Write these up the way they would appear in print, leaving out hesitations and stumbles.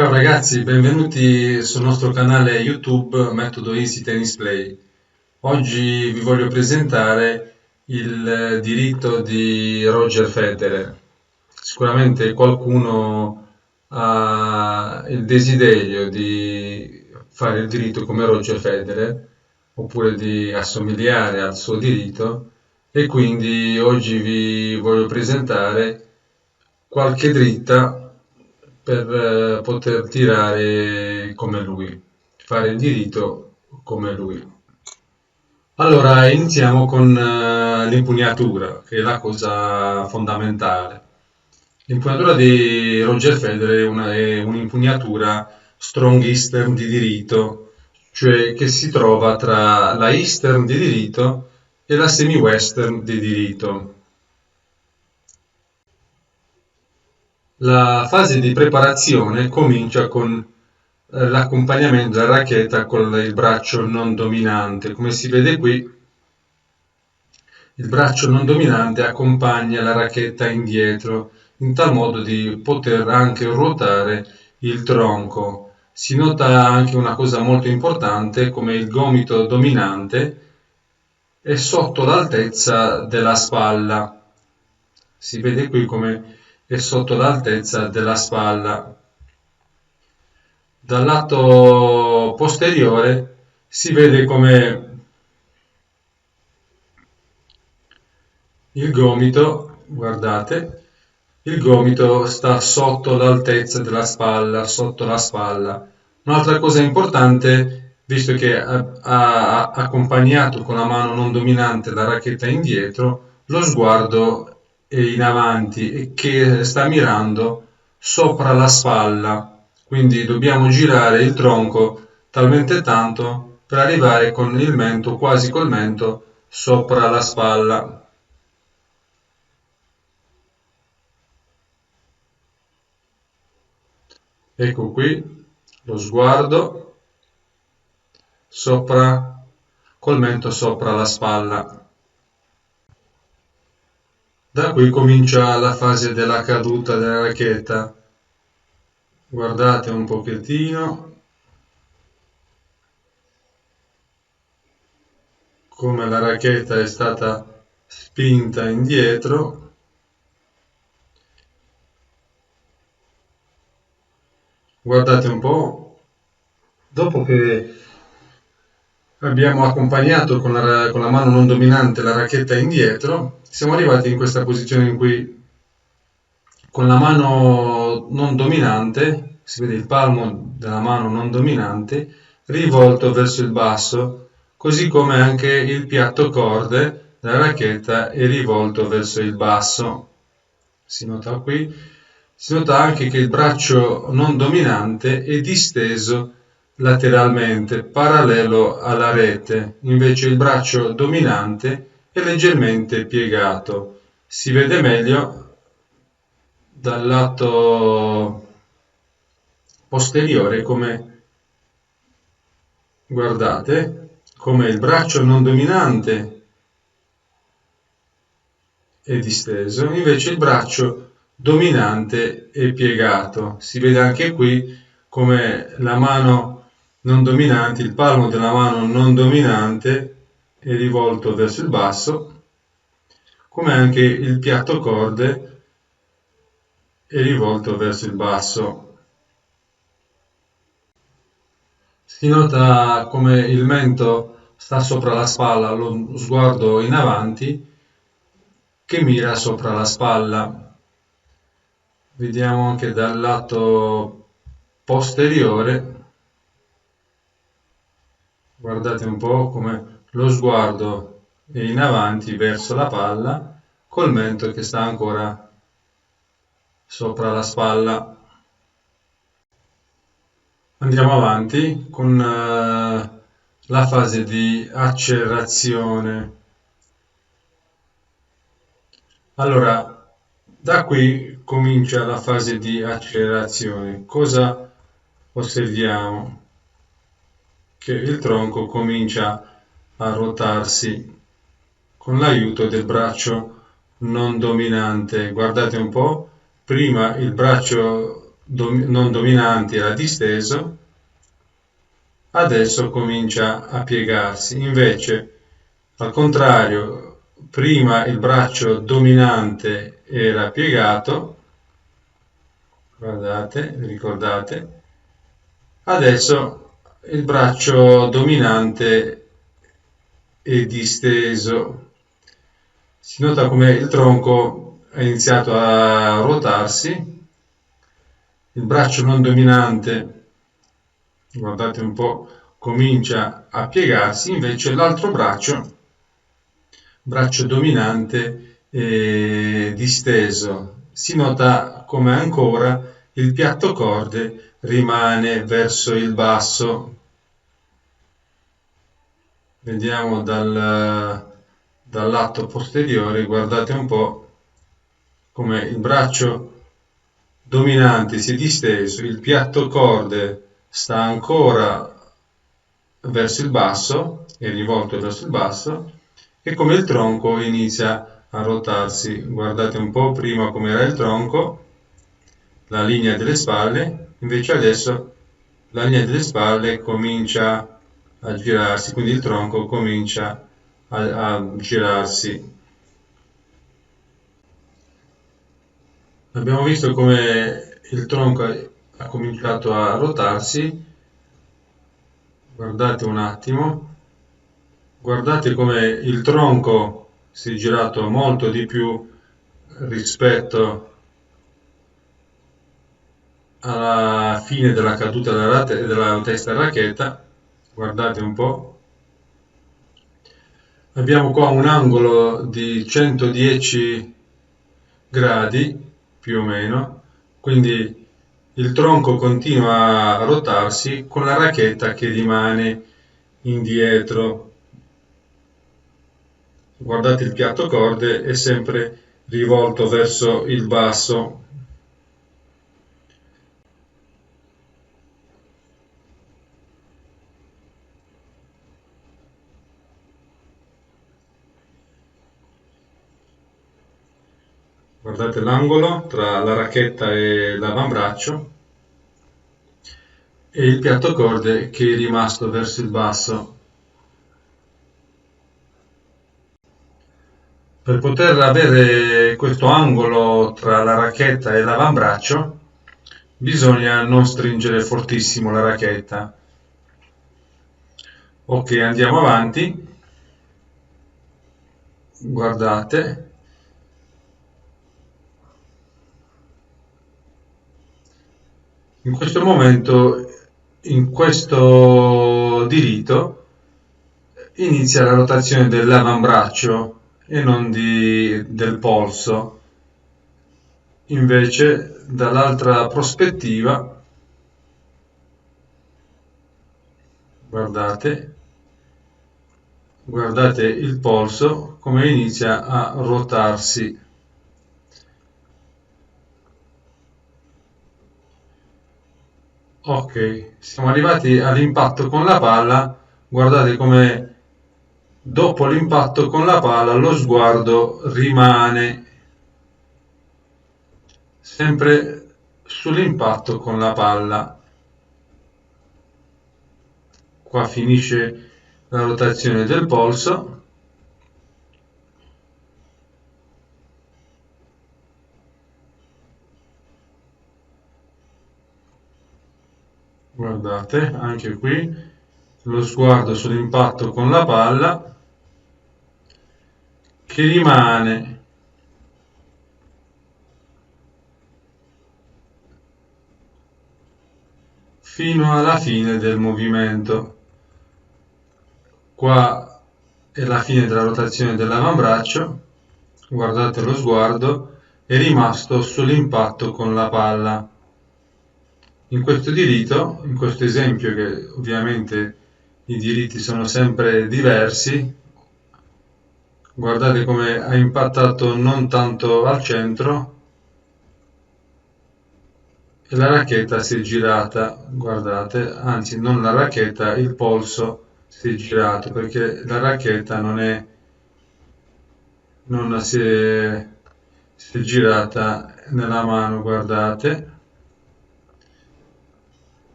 Ciao ragazzi, benvenuti sul nostro canale YouTube Metodo Easy Tennis Play. Oggi vi voglio presentare il diritto di Roger Federer. Sicuramente qualcuno ha il desiderio di fare il diritto come Roger Federer oppure di assomigliare al suo diritto e quindi oggi vi voglio presentare qualche dritta per poter tirare come lui, fare il diritto come lui. Allora, iniziamo con l'impugnatura, che è la cosa fondamentale. L'impugnatura di Roger Federer è un'impugnatura strong eastern di diritto, cioè che si trova tra la eastern di diritto e la semi-western di diritto. La fase di preparazione comincia con l'accompagnamento della racchetta con il braccio non dominante. Come si vede qui, il braccio non dominante accompagna la racchetta indietro, in tal modo di poter anche ruotare il tronco. Si nota anche una cosa molto importante, come il gomito dominante è sotto l'altezza della spalla. Si vede qui come è sotto l'altezza della spalla. Dal lato posteriore si vede come il gomito, guardate, il gomito sta sotto l'altezza della spalla, sotto la spalla. Un'altra cosa importante, visto che ha accompagnato con la mano non dominante la racchetta indietro, lo sguardo è in avanti e che sta mirando sopra la spalla. Quindi dobbiamo girare il tronco talmente tanto per arrivare con il mento, quasi col mento, sopra la spalla. Ecco qui lo sguardo sopra, col mento sopra la spalla. Da qui comincia la fase della caduta della racchetta. Guardate un pochettino come la racchetta è stata spinta indietro. Guardate un po', dopo che abbiamo accompagnato con la mano non dominante la racchetta indietro, siamo arrivati in questa posizione in cui con la mano non dominante, si vede il palmo della mano non dominante, rivolto verso il basso, così come anche il piatto corde della racchetta è rivolto verso il basso. Si nota qui, si nota anche che il braccio non dominante è disteso lateralmente, parallelo alla rete, invece il braccio dominante è leggermente piegato. Si vede meglio dal lato posteriore come, guardate, come il braccio non dominante è disteso, invece il braccio dominante è piegato. Si vede anche qui come la mano non dominante, il palmo della mano non dominante è rivolto verso il basso, come anche il piatto corde è rivolto verso il basso. Si nota come il mento sta sopra la spalla, lo sguardo in avanti che mira sopra la spalla. Vediamo anche dal lato posteriore, guardate un po' come lo sguardo è in avanti verso la palla, col mento che sta ancora sopra la spalla. Andiamo avanti con la fase di accelerazione. Allora, da qui comincia la fase di accelerazione. Cosa osserviamo? Che il tronco comincia a ruotarsi con l'aiuto del braccio non dominante. Guardate un po', prima il braccio non dominante era disteso, adesso comincia a piegarsi. Invece, al contrario, prima il braccio dominante era piegato, guardate, ricordate, adesso il braccio dominante è disteso. Si nota come il tronco ha iniziato a ruotarsi, il braccio non dominante, guardate un po', comincia a piegarsi, invece l'altro braccio dominante disteso. Si nota come ancora il piatto corde rimane verso il basso. Vediamo dal lato posteriore, guardate un po' come il braccio dominante si è disteso, il piatto corde sta ancora verso il basso, è rivolto verso il basso, e come il tronco inizia a rotarsi. Guardate un po' prima come era il tronco, la linea delle spalle, invece adesso la linea delle spalle comincia a girarsi, quindi il tronco comincia a girarsi. Abbiamo visto come il tronco ha cominciato a rotarsi, guardate un attimo, guardate come il tronco si è girato molto di più rispetto alla fine della caduta della testa racchetta, guardate un po', abbiamo qua un angolo di 110 gradi più o meno, quindi il tronco continua a rotarsi con la racchetta che rimane indietro. Guardate il piatto corde è sempre rivolto verso il basso. Guardate l'angolo tra la racchetta e l'avambraccio e il piatto corde che è rimasto verso il basso. Per poter avere questo angolo tra la racchetta e l'avambraccio bisogna non stringere fortissimo la racchetta. Ok, andiamo avanti. Guardate. In questo momento, in questo dirito, inizia la rotazione dell'avambraccio e non del polso. Invece, dall'altra prospettiva, guardate, guardate il polso come inizia a ruotarsi. Ok, siamo arrivati all'impatto con la palla, guardate come dopo l'impatto con la palla lo sguardo rimane sempre sull'impatto con la palla. Qua finisce la rotazione del polso. Guardate, anche qui lo sguardo sull'impatto con la palla che rimane fino alla fine del movimento. Qua è la fine della rotazione dell'avambraccio, guardate lo sguardo, è rimasto sull'impatto con la palla. In questo dirito, in questo esempio che ovviamente i diritti sono sempre diversi, guardate come ha impattato non tanto al centro e la racchetta si è girata, guardate, anzi non la racchetta, il polso si è girato perché la racchetta non si è girata nella mano, guardate.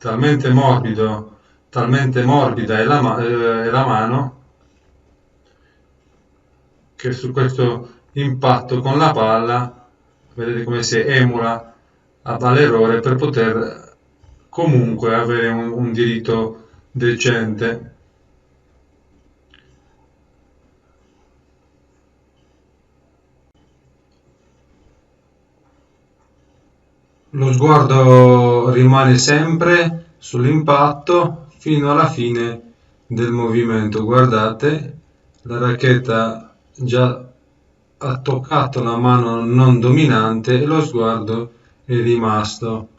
talmente morbida è la mano, che su questo impatto con la palla, vedete come si emula all'errore per poter comunque avere un diritto decente. Lo sguardo rimane sempre sull'impatto fino alla fine del movimento. Guardate, la racchetta già ha toccato la mano non dominante e lo sguardo è rimasto.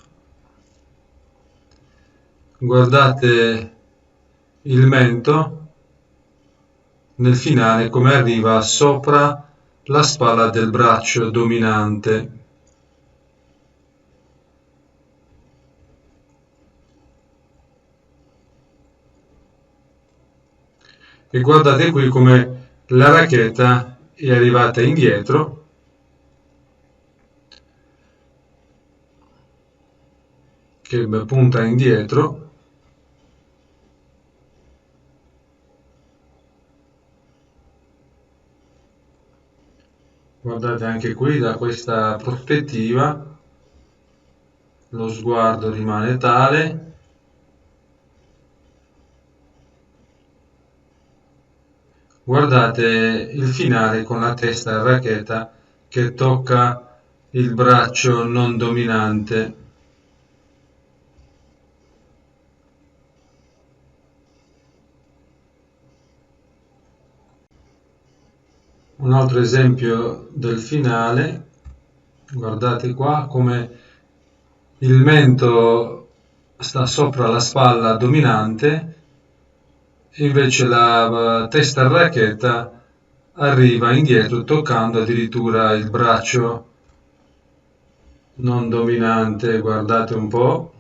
Guardate il mento nel finale come arriva sopra la spalla del braccio dominante. E guardate qui come la racchetta è arrivata indietro, che punta indietro. Guardate anche qui da questa prospettiva, lo sguardo rimane tale. Guardate il finale con la testa a racchetta che tocca il braccio non dominante. Un altro esempio del finale, guardate qua come il mento sta sopra la spalla dominante, invece la testa a racchetta arriva indietro toccando addirittura il braccio non dominante. Guardate un po'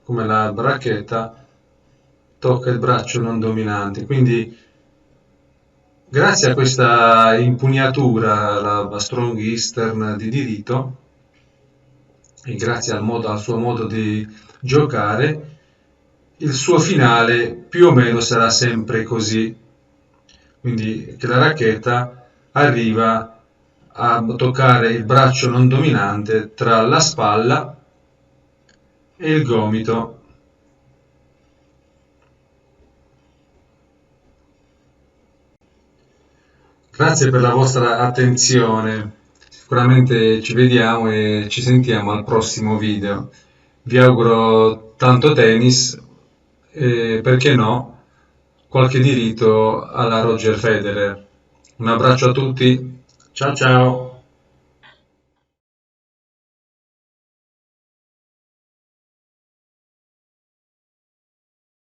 come la racchetta tocca il braccio non dominante. Quindi grazie a questa impugnatura, la strong eastern di diritto, e grazie al suo modo di giocare, il suo finale più o meno sarà sempre così. Quindi che la racchetta arriva a toccare il braccio non dominante tra la spalla e il gomito. Grazie per la vostra attenzione. Sicuramente ci vediamo e ci sentiamo al prossimo video. Vi auguro tanto tennis e, perché no, qualche diritto alla Roger Federer. Un abbraccio a tutti. Ciao ciao.